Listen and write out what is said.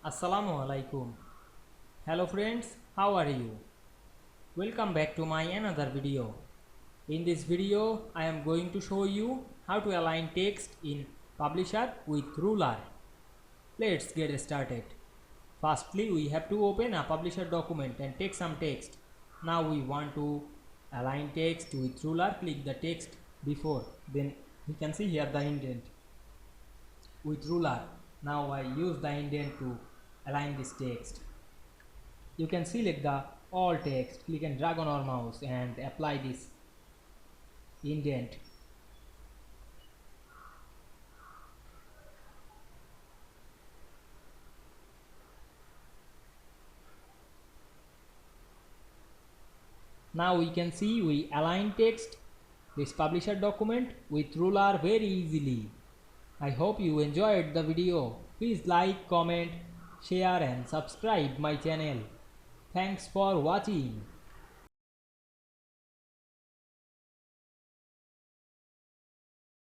Assalamu Walaikum. Hello friends, how are you? Welcome back to my another video. In this video, I am going to show you how to align text in Publisher with ruler. Let's get started. Firstly, we have to open a Publisher document and take some text. Now we want to align text with ruler. Click the text before. Then you can see here the indent with ruler. Now I use the indent to align this text. You can select the all text, click and drag on our mouse and apply this indent. Now we can see we align text, this publisher document with ruler very easily. I hope you enjoyed the video. Please like, comment, share and subscribe my channel. Thanks for watching.